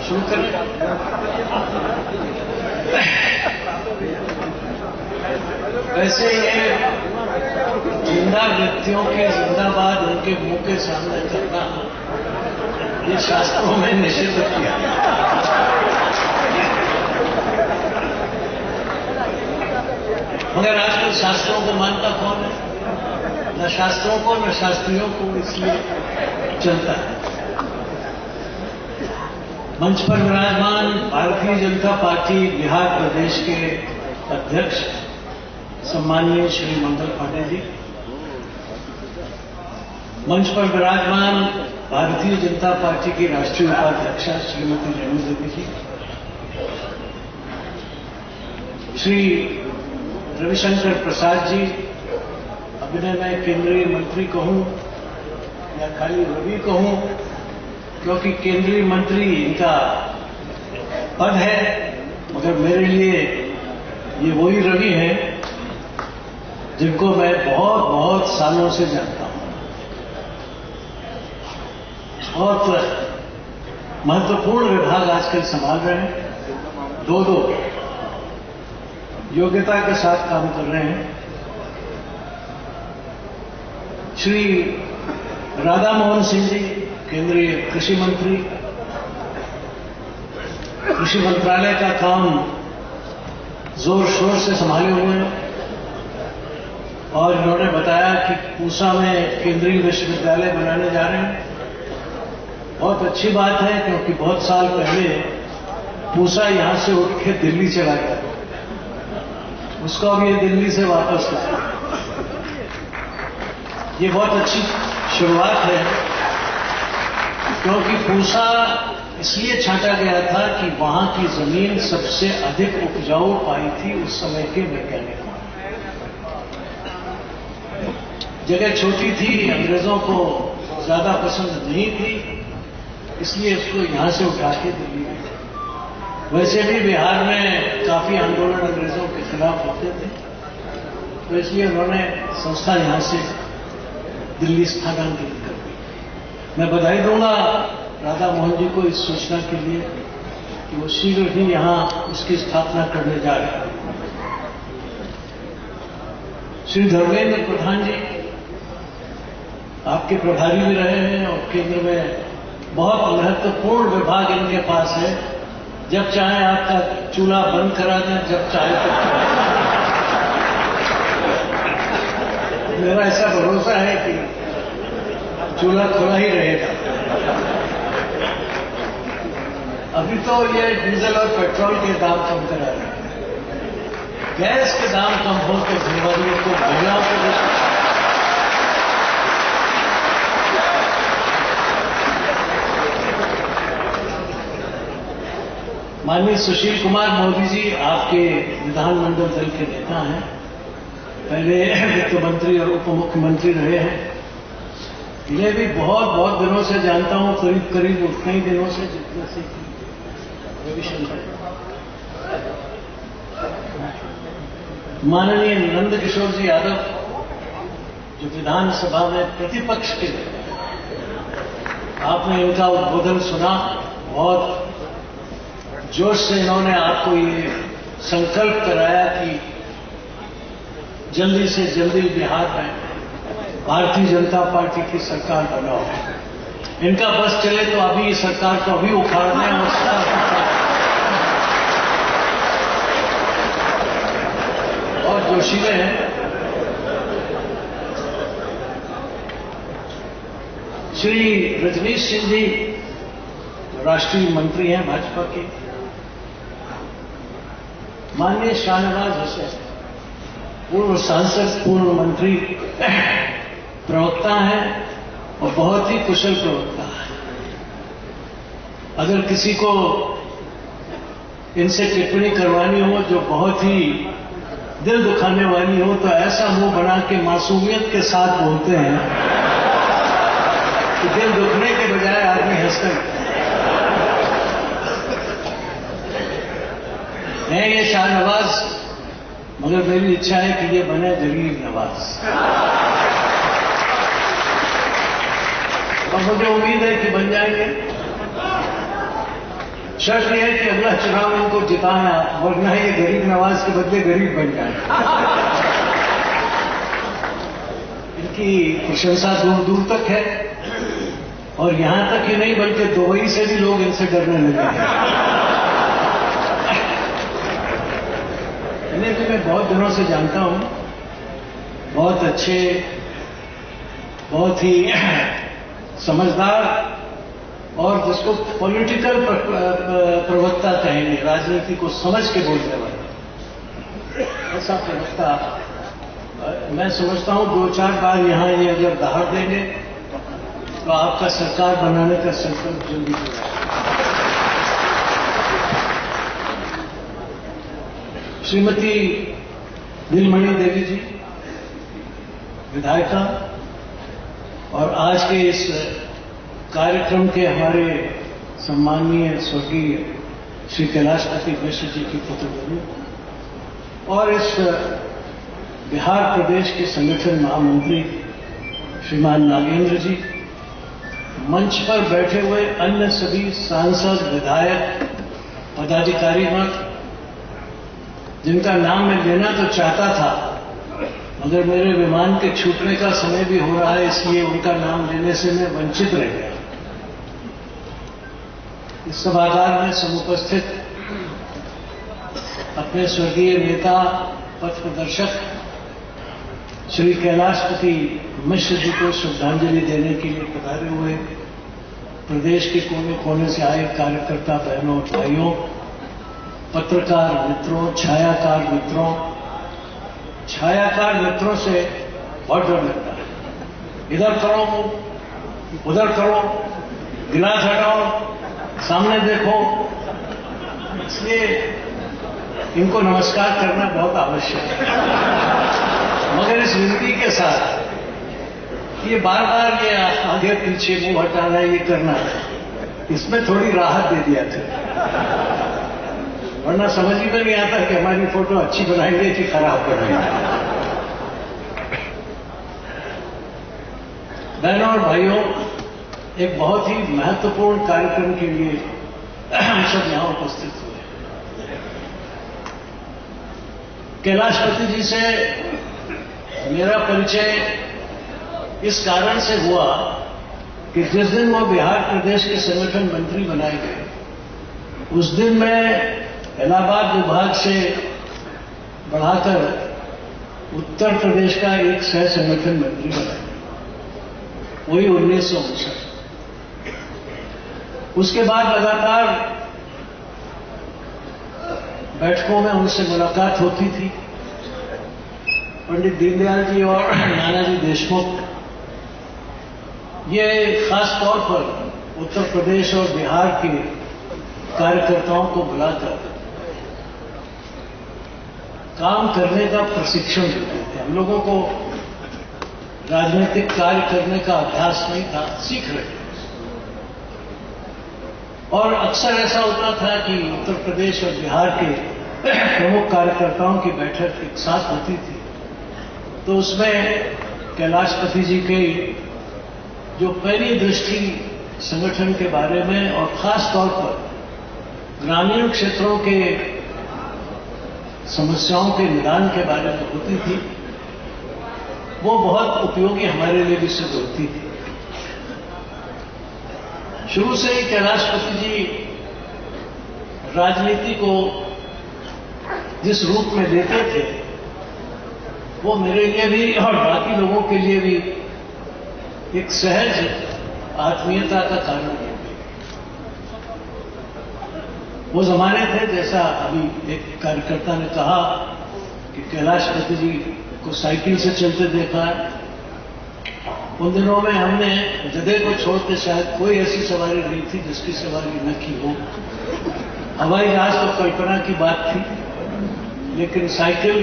शुरू करें। वैसे ये जिंदा व्यक्तियों के जिंदाबाद उनके मुंह के सामने करना ये शास्त्रों में निषिद्ध किया। मगर आजकल शास्त्रों को मानता कौन है? न शास्त्रों को न शास्त्रियों को, इसलिए चलता है। मंच पर विराजमान भारतीय जनता पार्टी बिहार प्रदेश के अध्यक्ष सम्माननीय श्री मंगल पांडे जी, मंच पर विराजमान भारतीय जनता पार्टी की राष्ट्रीय उपाध्यक्षा श्रीमती रेणु देवी जी, श्री रविशंकर प्रसाद जी, अभिनय मैं केंद्रीय मंत्री कहूं या खाली रवि कहूं, क्योंकि केंद्रीय मंत्री इनका पद है, मगर मेरे लिए ये वही रवि हैं जिनको मैं बहुत बहुत सालों से जानता हूं। बहुत महत्वपूर्ण विभाग आजकल संभाल रहे हैं, दो योग्यता के साथ काम कर रहे हैं। श्री राधा मोहन सिंह जी केंद्रीय कृषि मंत्री, कृषि मंत्रालय का काम जोर शोर से संभाले हुए हैं और इन्होंने बताया कि पूसा में केंद्रीय विश्वविद्यालय बनाने जा रहे हैं। बहुत अच्छी बात है, क्योंकि बहुत साल पहले पूसा यहां से उठ के दिल्ली चला गया, उसको अब ये दिल्ली से वापस लाया। ये बहुत अच्छी शुरुआत है, क्योंकि पूसा इसलिए छांटा गया था कि वहां की जमीन सबसे अधिक उपजाऊ पाई थी उस समय के वैज्ञानिकों। जगह छोटी थी, अंग्रेजों को ज्यादा पसंद नहीं थी, इसलिए उसको यहां से उठा के दिल्ली में। वैसे भी बिहार में काफी आंदोलन अंग्रेजों के खिलाफ होते थे, तो इसलिए उन्होंने संस्था यहां से दिल्ली स्थानांतरित कर दी। मैं बधाई दूंगा राधा मोहन जी को इस सूचना के लिए कि वो शीघ्र ही यहां उसकी स्थापना करने जा रहे हैं। श्री धर्मेंद्र प्रधान जी आपके प्रभारी भी रहे हैं और केंद्र में बहुत महत्वपूर्ण विभाग इनके पास है। जब चाहे आपका चूल्हा बंद करा दें, जब चाहे तब। मेरा ऐसा भरोसा है कि चूल्हा खुला ही रहेगा। अभी तो ये डीजल और पेट्रोल के दाम कम करा रहे हैं, गैस के दाम कम हो तो घरवालियों को, महिलाओं को भी। माननीय सुशील कुमार मोदी जी आपके विधानमंडल दल के नेता हैं, पहले वित्त मंत्री और उप मुख्यमंत्री रहे हैं। इन्हें भी बहुत बहुत दिनों से जानता हूं, करीब करीब उतने ही दिनों से जितने से रविशंकर। माननीय नंद किशोर जी यादव जो विधानसभा में प्रतिपक्ष के थे, आपने इनका उद्बोधन सुना, बहुत जोश से इन्होंने आपको ये संकल्प कराया कि जल्दी से जल्दी बिहार में भारतीय जनता पार्टी की सरकार बनाओ। इनका बस चले तो अभी ये सरकार को अभी उखाड़ने और बहुत जोशीले हैं। श्री रजनीश सिंह जी राष्ट्रीय मंत्री हैं भाजपा के। माननीय शाहनवाज हुसैन पूर्व सांसद, पूर्व मंत्री, प्रवक्ता हैं और बहुत ही कुशल प्रवक्ता है। अगर किसी को इनसे टिप्पणी करवानी हो जो बहुत ही दिल दुखाने वाली हो, तो ऐसा मुंह बना के मासूमियत के साथ बोलते हैं कि दिल दुखने के बजाय आदमी हंसकर है। ये शाहनवाज, मगर मेरी इच्छा है कि ये बने जलील नवाज, और मुझे उम्मीद है कि बन जाएंगे। शर्त यह है कि अगला चुनाव उनको जिताना, वरना ये गरीब नवाज के बदले गरीब बन जाए। इनकी प्रशंसा दूर दूर तक है और यहां तक ही नहीं बल्कि दुबई से भी लोग इनसे डरने लगे हैं। इन्हें भी मैं बहुत दिनों से जानता हूं, बहुत अच्छे, बहुत ही समझदार और जिसको पॉलिटिकल प्रवक्ता कहेंगे, राजनीति को समझ के बोलने वाले ऐसा प्रवक्ता मैं समझता हूं। 2-4 बार यहां ये अगर दहाड़ देंगे तो आपका सरकार बनाने का संकल्प जल्दी होगा। श्रीमती दिलमणि देवी जी विधायिका और आज के इस कार्यक्रम के हमारे सम्माननीय स्वर्गीय श्री कैलाशपति मिश्र जी की पुत्रवधू और इस बिहार प्रदेश के संगठन महामंत्री श्रीमान नागेंद्र जी, मंच पर बैठे हुए अन्य सभी सांसद, विधायक, पदाधिकारीगण, जिनका नाम मैं लेना तो चाहता था मगर मेरे विमान के छूटने का समय भी हो रहा है, इसलिए उनका नाम लेने से मैं वंचित रह गया। इस सभागार में समुपस्थित अपने स्वर्गीय नेता, पथ प्रदर्शक श्री कैलाशपति मिश्र जी को श्रद्धांजलि देने के लिए पधारे हुए प्रदेश के कोने कोने से आए कार्यकर्ता बहनों और भाइयों, पत्रकार मित्रों, छायाकार मित्रों से बहुत डर लगता है। इधर करो, उधर करो, गिलास हटाओ, सामने देखो, इसलिए इनको नमस्कार करना बहुत आवश्यक है। मगर इस विनती के साथ ये बार बार ये आगे पीछे मुंह हटाना, ये करना, इसमें थोड़ी राहत दे दिया था, वरना समझ ही में नहीं आता कि हमारी फोटो अच्छी बनाएंगे कि खराब बनाएंगे। बहनों और भाइयों, एक बहुत ही महत्वपूर्ण कार्यक्रम के लिए हम सब यहां उपस्थित हुए। कैलाशपति जी से मेरा परिचय इस कारण से हुआ कि जिस दिन वो बिहार प्रदेश के संगठन मंत्री बनाए गए, उस दिन मैं इलाहाबाद विभाग से बढ़ाकर उत्तर प्रदेश का एक सह संगठन मंत्री बना, वही 1959। उसके बाद लगातार बैठकों में उनसे मुलाकात होती थी। पंडित दीनदयाल जी और नानाजी देशमुख ये खास तौर पर उत्तर प्रदेश और बिहार के कार्यकर्ताओं को बुलाकर काम करने का प्रशिक्षण देते थे। हम लोगों को राजनीतिक कार्य करने का अभ्यास नहीं था, सीख रहे थे। और अक्सर ऐसा होता था कि उत्तर प्रदेश और बिहार के प्रमुख कार्यकर्ताओं की बैठक एक साथ होती थी, तो उसमें कैलाशपति जी की जो पहली दृष्टि संगठन के बारे में और खास तौर पर ग्रामीण क्षेत्रों के समस्याओं के निदान के बारे में होती थी, वो बहुत उपयोगी हमारे लिए भी सिद्ध होती थी। शुरू से ही कैलाशपति जी राजनीति को जिस रूप में देते थे, वो मेरे लिए भी और बाकी लोगों के लिए भी एक सहज आत्मीयता का कारण है। वो जमाने थे, जैसा अभी एक कार्यकर्ता ने कहा कि कैलाशपति जी को साइकिल से चलते देखा है। उन दिनों में हमने गधे को छोड़ के शायद कोई ऐसी सवारी नहीं थी जिसकी सवारी न की हो। हवाई जहाज तो कल्पना की बात थी, लेकिन साइकिल,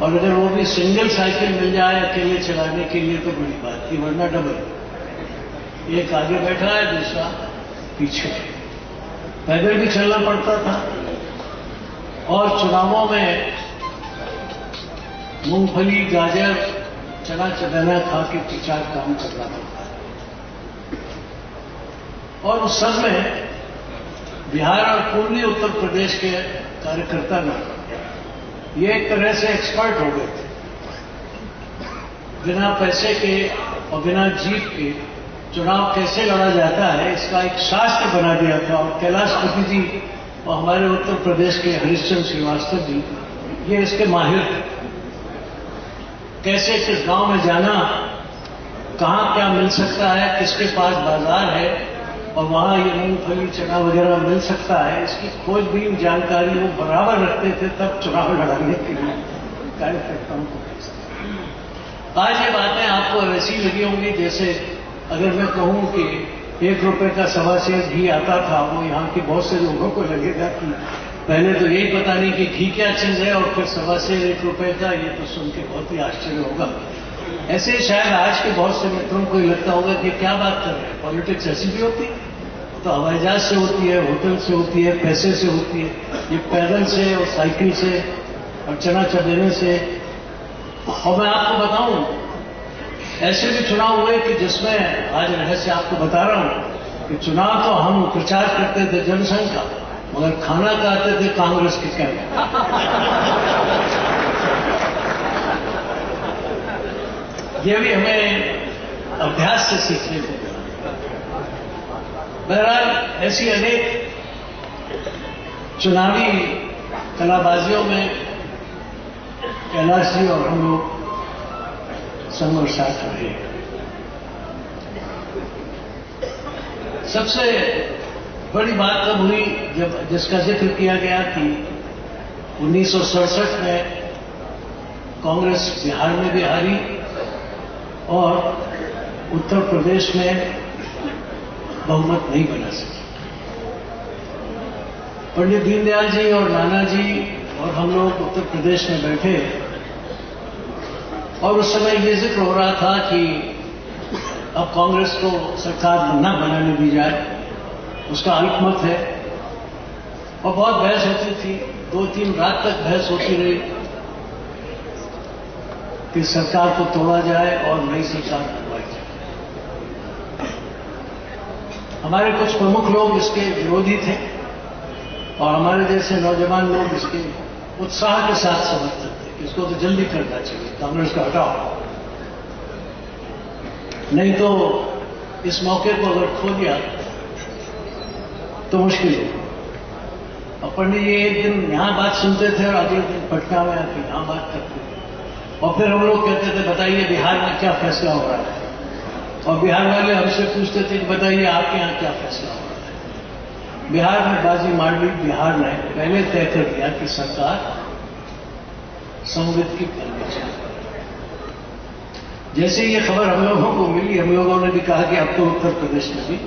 और अगर वो भी सिंगल साइकिल मिल जाए अकेले चलाने के लिए तो बड़ी बात थी, वरना डबल, एक आगे बैठा है दूसरा पीछे। पैदल भी चलना पड़ता था और चुनावों में मूंगफली, गाजर, चना चना खा के प्रचार काम करना पड़ता है। और उस सब में बिहार और पूर्वी उत्तर प्रदेश के कार्यकर्ता भी ये एक तरह से एक्सपर्ट हो गए थे। बिना पैसे के और बिना जीत के चुनाव कैसे लड़ा जाता है इसका एक शास्त्र बना दिया था। और कैलाशपति जी और हमारे उत्तर प्रदेश के हरिश्चंद्र श्रीवास्तव जी ये इसके माहिर थे। कैसे किस गांव में जाना, कहां क्या मिल सकता है, किसके पास बाजार है और वहां ये मूंगफली चना वगैरह मिल सकता है, इसकी खोजबीन जानकारी वो बराबर रखते थे तब चुनाव लड़ाने के लिए कार्यकर्ताओं को भेजते। आज ये बातें आपको वैसी लगी होंगी जैसे अगर मैं कहूं कि 1 रुपए का सवा सेर घी आता था, वो यहाँ के बहुत से लोगों को लगेगा कि पहले तो यही पता नहीं कि घी क्या चीज है और फिर सवा सेर 1 रुपए का, ये तो सुन के बहुत ही आश्चर्य होगा। ऐसे ही शायद आज के बहुत से मित्रों को लगता होगा कि क्या बात कर रहे हैं, पॉलिटिक्स ऐसी भी होती है? तो हवाई जहाज से होती है, होटल से होती है, पैसे से होती है, ये पैदल से और साइकिल से और चना चबेने से। और मैं आपको बताऊं ऐसे भी चुनाव हुए कि जिसमें आज रहस्य आपको बता रहा हूं कि चुनाव तो हम प्रचार करते थे जनसंघ का, मगर खाना खाते थे कांग्रेस के कैंप। ये भी हमें अभ्यास से सीखने को मिला। बहरहाल ऐसी अनेक चुनावी कलाबाजियों में कैलाश जी और हम लोग संग और साथ रहे। सबसे बड़ी बात तब हुई जब जिसका जिक्र किया गया कि 1967 में कांग्रेस बिहार में भी हारी और उत्तर प्रदेश में बहुमत नहीं बना सकी। पंडित दीनदयाल जी और नाना जी और हम लोग उत्तर प्रदेश में बैठे और उस समय ये जिक्र हो रहा था कि अब कांग्रेस को सरकार न बनाने दी जाए, उसका अल्पमत है। और बहुत बहस होती थी, 2-3 रात तक बहस होती रही कि सरकार को तोड़ा जाए और नई सरकार बनवाई जाए। हमारे कुछ प्रमुख लोग इसके विरोधी थे और हमारे जैसे नौजवान लोग इसके उत्साह के साथ समर्थक थे। इसको तो जल्दी करना चाहिए, कांग्रेस को हटाओ, नहीं तो इस मौके को अगर खो दिया तो मुश्किल होगी। और पंडित जी एक दिन यहां बात सुनते थे और अगले दिन पटना में आके यहां बात करते थे और फिर हम लोग कहते थे बताइए बिहार में क्या फैसला हो रहा है, और बिहार वाले हमसे पूछते थे कि बताइए आपके यहां क्या फैसला हो रहा है। बिहार में बाजी मार ली। बिहार ने पहले तय कर दिया कि सरकार संवित की करनी चाहिए। जैसे ये खबर हम लोगों को मिली, हम लोगों ने भी कहा कि अब तो उत्तर प्रदेश में भी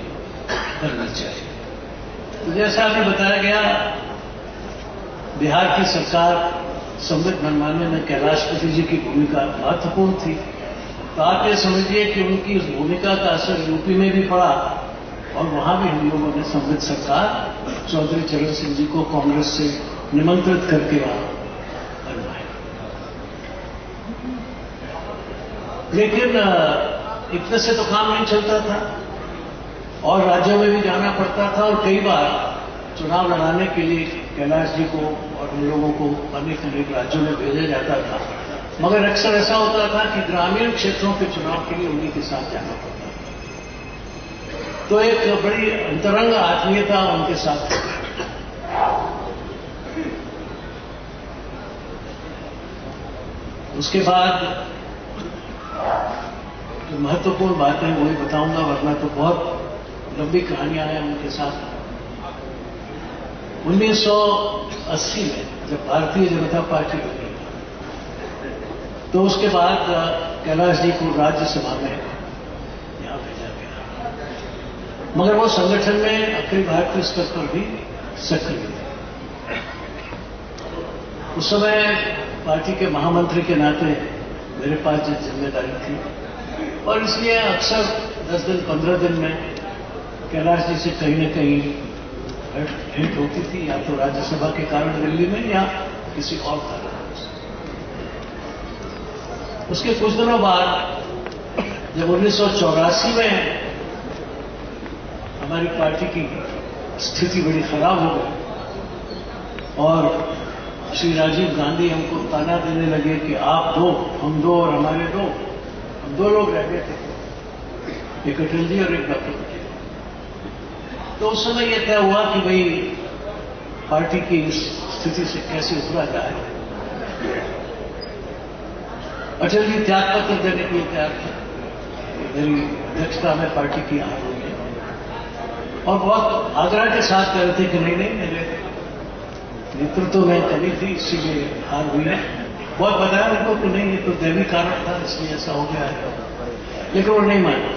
करनी चाहिए। तो जैसा अभी बताया गया, बिहार की सरकार संवित बनवाने में कैलाशपति जी की भूमिका महत्वपूर्ण थी। तो आप ये समझिए कि उनकी उस भूमिका का असर यूपी में भी पड़ा और वहां भी हम लोगों ने संवित सरकार चौधरी चरण सिंह जी को कांग्रेस से निमंत्रित करके बनवाई। लेकिन इतने से तो काम नहीं चलता था और राज्यों में भी जाना पड़ता था और कई बार चुनाव लड़ाने के लिए कैलाश जी को और हम लोगों को अनेक अनेक राज्यों में भेजा जाता था। मगर अक्सर ऐसा होता था कि ग्रामीण क्षेत्रों के चुनाव के लिए उन्हीं के साथ जाना पड़ता था। तो एक बड़ी अंतरंग आत्मीयता उनके साथ। उसके बाद जो महत्वपूर्ण बातें वही बताऊंगा, वरना तो बहुत लंबी कहानियां हैं उनके साथ। 1980 में जब भारतीय जनता पार्टी बनी तो उसके बाद कैलाश जी को राज्यसभा में यहां भेजा गया, मगर वो संगठन में अखिल भारतीय स्तर पर भी सक्रिय थे। उस समय पार्टी के महामंत्री के नाते मेरे पास जो जिम्मेदारी थी और इसलिए अक्सर 10 दिन 15 दिन में कैलाश जी से कहीं न कहीं भेंट होती थी, या तो राज्यसभा के कारण दिल्ली में या किसी और कारण। उसके कुछ दिनों बाद जब 1984 में हमारी पार्टी की स्थिति बड़ी खराब हो गई और श्री राजीव गांधी हमको ताना देने लगे कि आप दो, हम दो और हमारे दो, हम दो लोग रह गए थे, एक अटल जी और एक डॉक्टर पटेल। तो उस समय यह तय हुआ कि भाई पार्टी की इस स्थिति से कैसे उतरा जाए। अटल जी त्याग पत्र देने के लिए तैयार थे, मेरी अध्यक्षता में पार्टी की हार हुई है और बहुत आग्रह के साथ कह रहे थे कि नहीं नहीं, मेरे नेतृत्व में कमी थी इसीलिए हार हुई है। बहुत बताया उनको कि नहीं, ये तो दैवी कारण था इसलिए ऐसा हो गया है, लेकिन वो नहीं माने।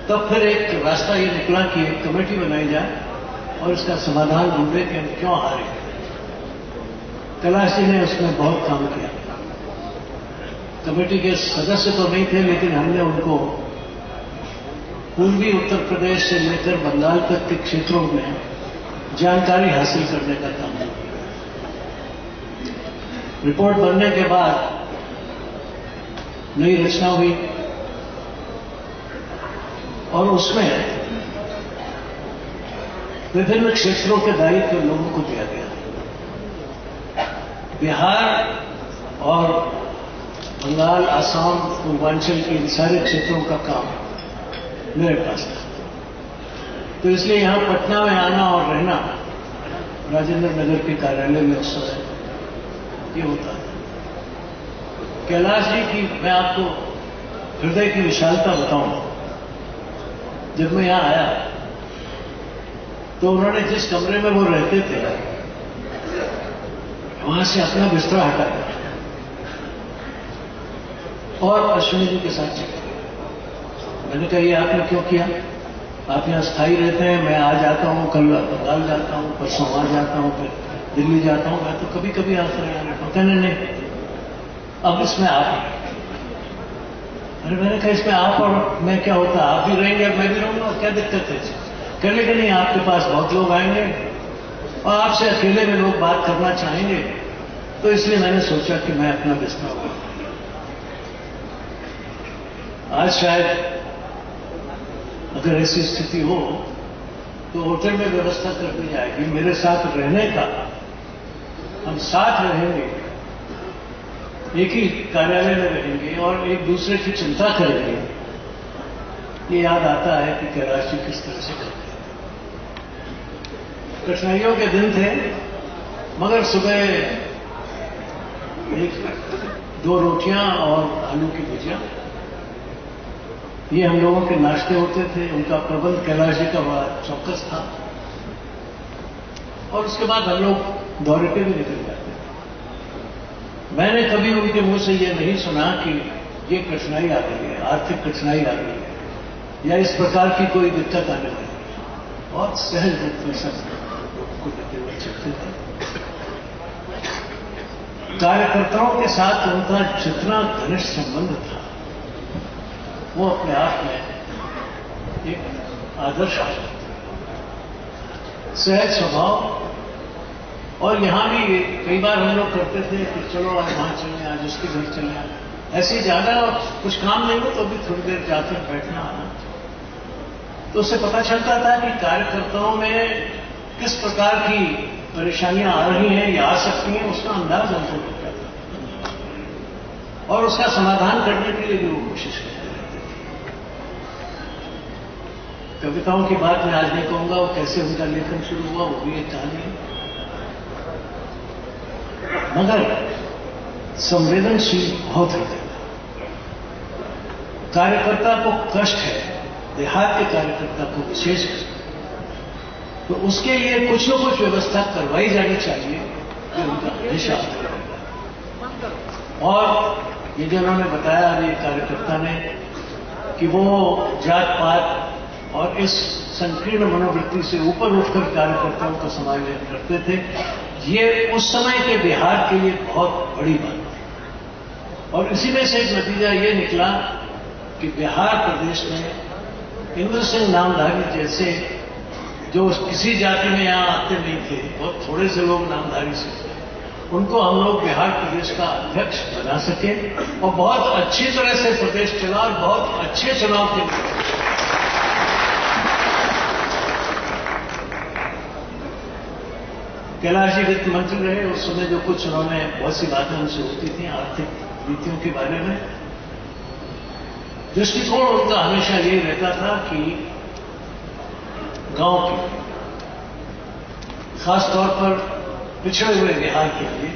तब फिर एक रास्ता ये निकला कि एक कमेटी बनाई जाए और इसका समाधान ढूंढे कि हम क्यों हारे। कैलाश जी ने उसमें बहुत काम किया। कमेटी के सदस्य तो नहीं थे, लेकिन हमने उनको पूर्वी उत्तर प्रदेश से लेकर बंगाल तक के क्षेत्रों में जानकारी हासिल करने का काम किया। रिपोर्ट बनने के बाद नई रचना हुई और उसमें विभिन्न क्षेत्रों के दायित्व लोगों को दिया गया। बिहार और बंगाल, असम, पूर्वांचल के इन सारे क्षेत्रों का काम मेरे पास था। तो इसलिए यहां पटना में आना और रहना राजेंद्र नगर के कार्यालय में उस समय ये होता है। कैलाश जी की मैं आपको हृदय की विशालता बताऊं। जब मैं यहां आया तो उन्होंने जिस कमरे में वो रहते थे वहां से अपना बिस्तरा हटाया और अश्विनी जी के साथ चले। मैंने कहा ये आपने क्यों किया? आप यहां स्थायी रहते हैं, मैं आ जाता हूं, कल बंगाल जाता हूं, परसों वहां जाता हूं, फिर दिल्ली जाता हूं, मैं तो कभी कभी आता रहता हूं। कहने नहीं, अब इसमें आप। अरे मैंने कहा इसमें आप और मैं क्या होता, आप भी रहेंगे और मैं भी रहूंगा, क्या दिक्कत है? कहने के नहीं, आपके पास बहुत लोग आएंगे और आपसे अकेले में लोग बात करना चाहेंगे, तो इसलिए मैंने सोचा कि मैं अपना बिस्तरा करूं। आज शायद अगर ऐसी स्थिति हो तो होटल में व्यवस्था कर दी जाएगी मेरे साथ रहने का। हम साथ रहेंगे, एक ही कार्यालय में रहेंगे और एक दूसरे की चिंता करेंगे। ये याद आता है कि कैलाश जी किस तरह से करते हैं। कठिनाइयों के दिन थे, मगर सुबह 1-2 रोटियां और आलू की भुजिया, ये हम लोगों के नाश्ते होते थे। उनका प्रबंध कैलाश जी का बड़ा चौकस था और उसके बाद हम लोग दौरे पे भी निकल जाते थे। मैंने कभी उनके मुंह से ये नहीं सुना कि ये कठिनाई आ गई है, आर्थिक कठिनाई आ गई है या इस प्रकार की कोई दिक्कत आने लगी। बहुत सहज रूप में सब लोगों को लेते हुए चलते थे। कार्यकर्ताओं के साथ उनका जितना घनिष्ठ संबंध था वो अपने आप में एक आदर्श था। सहज स्वभाव। और यहां भी कई बार हम लोग करते थे कि चलो आज वहां चलें, आज उसके घर चलें, ऐसे ज्यादा कुछ काम नहीं हो तो भी थोड़ी देर जाकर बैठना आना। तो उससे पता चलता था कि कार्यकर्ताओं में किस प्रकार की परेशानियां आ रही हैं या आ सकती हैं, उसका अंदाज हमको लग जाता था और उसका समाधान करने के लिए भी वो कोशिश करते। कविताओं की बात मैं आज नहीं कहूंगा, वो कैसे उनका लेखन शुरू हुआ वो भी एक कहानी है, मगर संवेदनशील बहुत है। कार्यकर्ता को कष्ट है, देहात के कार्यकर्ता को विशेष कष्ट, तो उसके लिए कुछ न कुछ व्यवस्था करवाई जानी चाहिए जो उनका हमेशा। और ये जो उन्होंने बताया अभी कार्यकर्ता ने कि वो जात पात और इस संकीर्ण मनोवृत्ति से ऊपर उठकर कार्यकर्ताओं का समायोजन करते थे, ये उस समय के बिहार के लिए बहुत बड़ी बात थी। और इसी में से एक नतीजा ये निकला कि बिहार प्रदेश में इंद्र सिंह नामधारी जैसे जो किसी जाति में यहां आते नहीं थे, बहुत थोड़े से लोग नामधारी से थे, उनको हम लोग बिहार प्रदेश का अध्यक्ष बना सके और बहुत अच्छी तरह से प्रदेश चला और बहुत अच्छे चुनाव के लिए। कैलाश जी वित्त मंत्री रहे उस समय जो कुछ उन्होंने बहुत सी बातें उनसे होती थी आर्थिक नीतियों के बारे में। दृष्टिकोण उनका हमेशा यही रहता था कि गांव के खास तौर पर पिछड़े हुए बिहार के लिए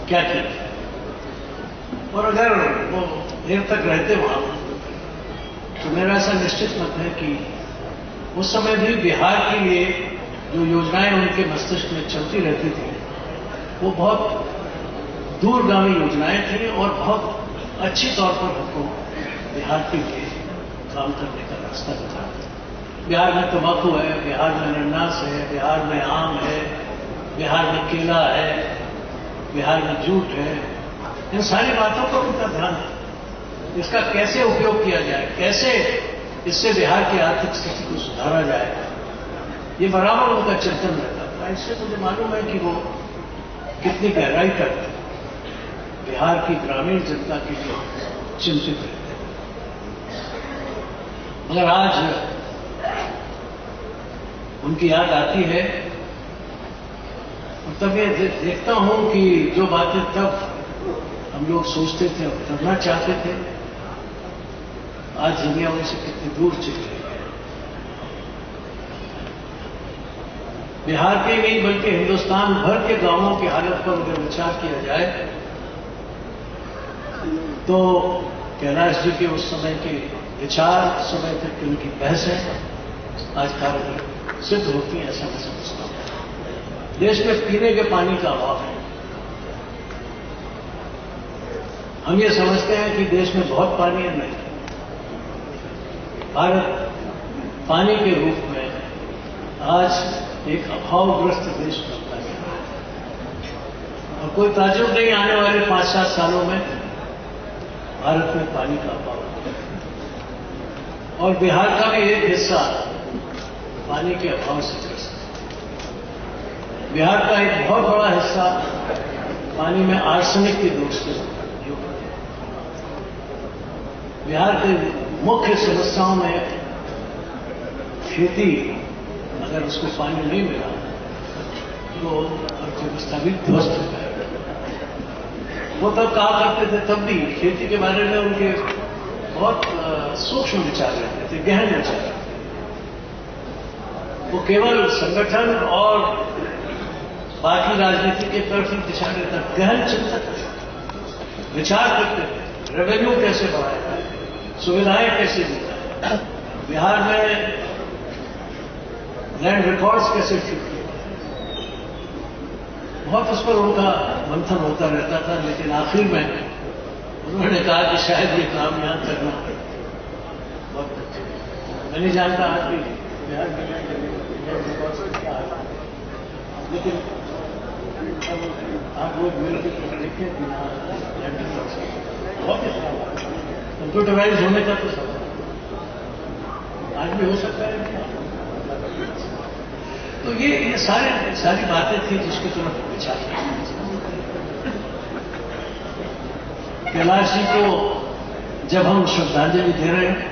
क्या किया, और अगर वो देर तक रहते वहां तो मेरा ऐसा निश्चित मत है कि उस समय भी बिहार के लिए जो योजनाएं उनके मस्तिष्क में चलती रहती थी वो बहुत दूरगामी योजनाएं थी और बहुत अच्छी तौर पर हमको बिहार के लिए काम करने का रास्ता बताया। बिहार में तंबाकू है, बिहार में अनानास है, बिहार में आम है, बिहार में केला है, बिहार में जूट है। इन सारी बातों पर उनका ध्यान है, इसका कैसे उपयोग किया जाए, कैसे इससे बिहार की आर्थिक स्थिति को सुधारा जाए, ये बराबर उनका चिंतन रहता था। इससे मुझे मालूम है कि वो कितनी गहराई तक बिहार की ग्रामीण जनता के लिए चिंतित रहते हैं। मगर आज उनकी याद आती है और तब ये देखता हूं कि जो बातें तब हम लोग सोचते थे और करना चाहते थे, आज दुनिया उनसे कितनी दूर चली गई है। बिहार के नहीं बल्कि हिंदुस्तान भर के गांवों की हालत पर अगर विचार किया जाए तो कैलाश जी के उस समय के विचार, समय तक की उनकी बहसें आज कारगर सिद्ध होती हैं, ऐसा मैं समझता हूं। देश में पीने के पानी का अभाव है। हम ये समझते हैं कि देश में बहुत पानी है, नहीं। भारत पानी के रूप में आज एक अभावग्रस्त देश बनता है और कोई ताज्जुब नहीं, आने वाले 5-7 सालों में भारत में पानी का अभाव है और बिहार का भी एक हिस्सा पानी के अभाव से ग्रस्त है। बिहार का एक बहुत बड़ा हिस्सा पानी में आर्सेनिक के दोष से युक्त है। बिहार के मुख्य समस्याओं में खेती, अगर उसको पानी नहीं मिला तो अर्थव्यवस्था भी ध्वस्त हो जाएगी। वो तब कहा करते थे, तब भी खेती के बारे में उनके बहुत सूक्ष्म विचार रहते थे, गहन विचार। वो केवल संगठन और बाकी राजनीति के तरफ ही दिशा देता, गहन चिंतक विचार करते थे। रेवेन्यू कैसे बढ़ाया जाए, सुविधाएं कैसे दी जाए, बिहार में लैंड रिकॉर्ड्स कैसे ठीक किए, बहुत उस पर उनका मंथन होता रहता था। लेकिन आखिर में उन्होंने कहा कि शायद ये काम यहां करना बहुत अच्छा है। मैं नहीं जानता आज भी बिहार में लैंड रिकॉर्ड्स क्या है, लेकिन आप लोग मिल के देखें कि लैंड रिकॉर्ड्स बहुत कंप्यूटराइज होने का तो सब आज भी हो सकता है। तो ये सारी बातें थी जिसकी तरफ विचार कैलाश जी को जब हम श्रद्धांजलि दे रहे हैं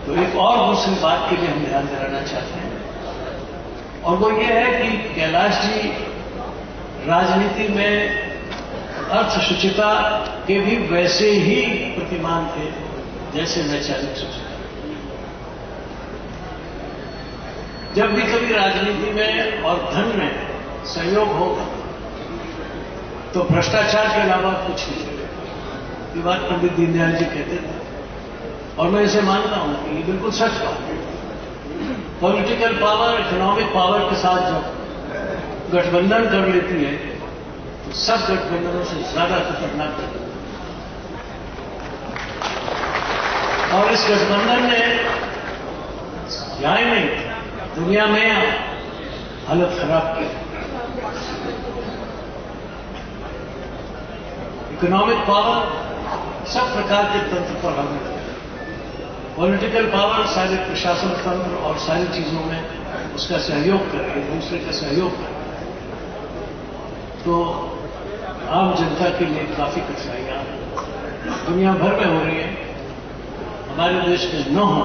तो एक और दूसरी बात के लिए हम ध्यान दिलाना चाहते हैं, और वो ये है कि कैलाश जी राजनीति में अर्थशुचिता के भी वैसे ही प्रतिमान थे जैसे वैचारिक शुचिता। जब भी कभी राजनीति में और धन में सहयोग होगा तो भ्रष्टाचार के अलावा कुछ नहीं। ये बात पंडित दीनदयाल जी कहते थे और मैं इसे मानता हूं कि ये बिल्कुल सच बात है। पॉलिटिकल पावर, इकोनॉमिक पावर के साथ जब गठबंधन कर लेती है तो सब गठबंधनों से ज्यादा खतरनाक है। और इस गठबंधन ने यहाँ ही नहीं दुनिया में हालत खराब की। इकोनॉमिक पावर सब प्रकार के तंत्र पर हमले लगे। पॉलिटिकल पावर सारे प्रशासन तंत्र और सारी चीजों में उसका सहयोग करे, दूसरे का सहयोग करे, तो आम जनता के लिए काफी कठिनाइयां दुनिया भर में हो रही है। हमारे देश में न हो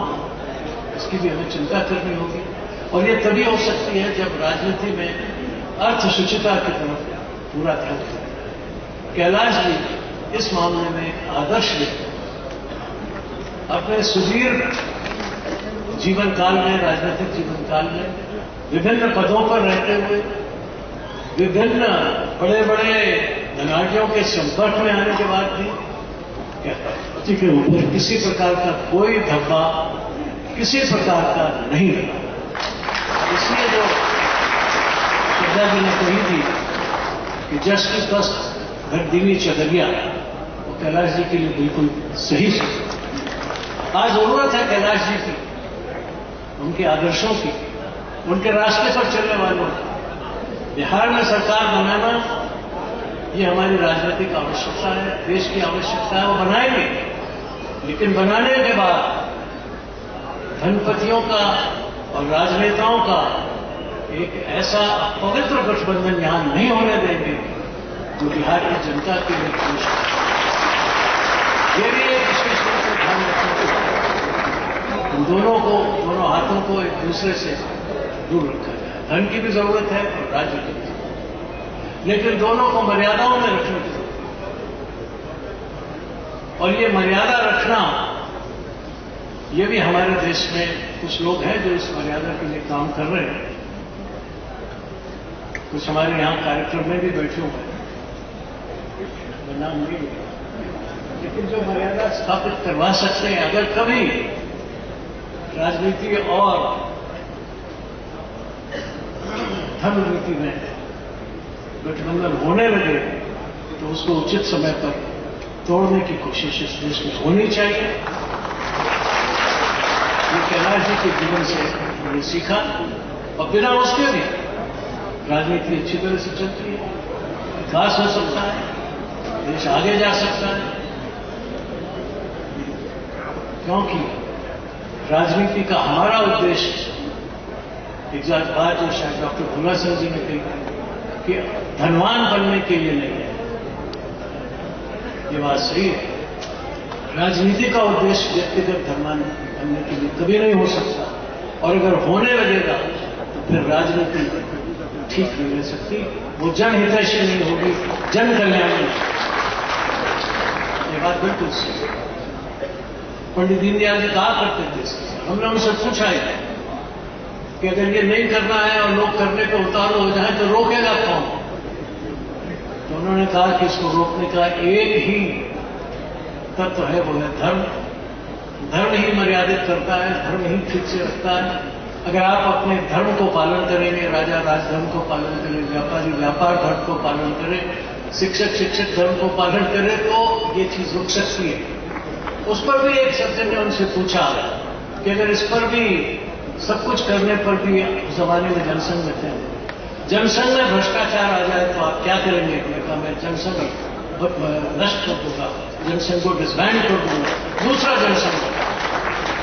इसकी भी हमें चिंता करनी होगी। और ये तभी हो सकती है जब राजनीति में अर्थ शुचिता की तरफ पूरा ध्यान दें। कैलाश जी इस मामले में आदर्श व्यक्ति, अपने सुदीर्घ जीवन काल में, राजनीतिक जीवन काल में विभिन्न पदों पर रहते हुए, विभिन्न बड़े बड़े धनाढ़ियों के संपर्क में आने के बाद भी पति के ऊपर किसी प्रकार का कोई धब्बा, किसी प्रकार का नहीं लगा। इसलिए जो श्रद्धा जी ने कही थी कि जश की कष्ट घर दीनी चदरिया, वो कैलाश जी के लिए बिल्कुल सही है। आज जरूरत है कैलाश जी की, उनके आदर्शों की, उनके रास्ते पर चलने वालों की। बिहार में सरकार बनाना ये हमारी राजनीतिक आवश्यकता है, देश की आवश्यकता है, वो बनाएंगे। लेकिन बनाने के बाद धनपतियों का और राजनेताओं का एक ऐसा पवित्र गठबंधन यहां नहीं होने देंगे जो बिहार की जनता के लिए खुश है। ये भी एक विशेष रूप से ध्यान रखना चाहिए। उन दोनों को, दोनों हाथों को एक दूसरे से दूर रखा जाए। धन की भी जरूरत है और राज्य की भी, लेकिन दोनों को मर्यादाओं में रखने की जरूरत है। और ये मर्यादा रखना, ये भी हमारे देश में कुछ लोग हैं जो इस मर्यादा के लिए काम कर रहे हैं। कुछ हमारे यहां कार्यक्रम में भी बैठे हुए हैं, नाम नहीं है, लेकिन जो मर्यादा स्थापित करवा सकते हैं, अगर कभी राजनीति और धर्म नीति में गठबंधन होने लगे तो उसको उचित समय पर तोड़ने की कोशिश इस देश में होनी चाहिए। ये कैलाश जी के जीवन से हमने सीखा, और बिना उसके भी राजनीति अच्छी तरह से चलती है, विकास हो सकता है, देश आगे जा सकता है। क्योंकि राजनीति का हमारा उद्देश्य एक बात जो शायद डॉक्टर भुल्ला सिंह जी ने कही कि धनवान बनने के लिए नहीं है, ये बात सही है। राजनीति का उद्देश्य व्यक्तिगत धनवान बनने के लिए कभी नहीं हो सकता, और अगर होने लगेगा तो फिर राजनीति ठीक नहीं रह सकती, वो जनहितैषी नहीं होगी, जन कल्याणी। ये बात बिल्कुल सही है। पंडित दीनदयाल जी कहा करते थे, हमने उनसे पूछा है कि अगर ये नहीं करना है और लोग करने को उतारू हो जाए तो रोकेगा कौन? तो उन्होंने कहा कि इसको रोकने का एक ही तत्व है, वो है धर्म। धर्म ही मर्यादित करता है, धर्म ही ठीक से रखता है। अगर आप अपने धर्म को पालन करेंगे, राजा राजधर्म को पालन करें, व्यापारी व्यापार धर्म को पालन करें, शिक्षक शिक्षक धर्म को पालन करें, तो ये चीज रुक सकती है। उस पर भी एक सज्जन ने उनसे पूछा कि अगर इस पर भी, सब कुछ करने पर भी, उस जमाने में जनसंघ में थे, जनसंघ में भ्रष्टाचार आ जाए तो आप क्या करेंगे? कहा मैं जनसंघ नष्ट कर दूंगा, जनसंघ को डिसबैंड कर दूंगा, दूसरा जनसंघ,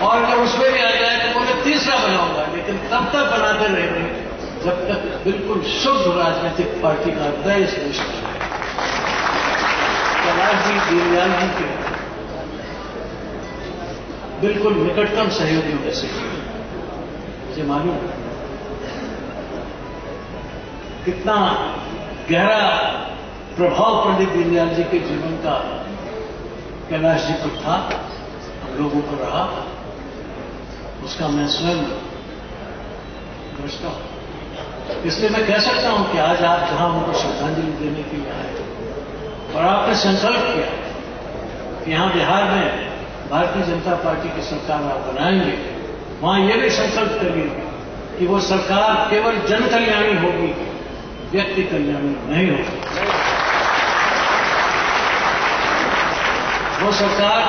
और अगर उसमें भी आ जाए तो बोले तीसरा बनाऊंगा, लेकिन तब तक बनाते रहेंगे जब तक बिल्कुल शुद्ध राजनीतिक पार्टी का हृदय इस देश में है। कैलाश जी दीनदयाल जी के बिल्कुल निकटतम सहयोगियों में से मुझे मालूम कितना गहरा प्रभाव पंडित दीनदयाल जी के जीवन का कैलाश जी पर था, हम लोगों पर रहा, उसका मैं स्वयं समझता हूं। इसलिए मैं कह सकता हूं कि आज आप जहां उनको श्रद्धांजलि देने के लिए आए और आपने संकल्प किया कि यहां बिहार में भारतीय जनता पार्टी की सरकार आप बनाएंगे, वहां यह भी संकल्प करिए कि वो सरकार केवल जन कल्याणी होगी, व्यक्ति कल्याणी नहीं होगी। वो सरकार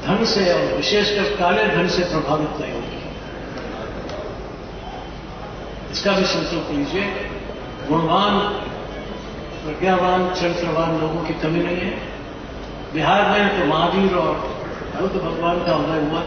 धन से और विशेषकर काले धन से प्रभावित नहीं होगी। इसका भी संकल्प लीजिए। गुणवान, प्रज्ञावान, चरित्रवान लोगों की कमी नहीं है। बिहार में तो महावीर और बुद्ध भगवान का उदय हुआ।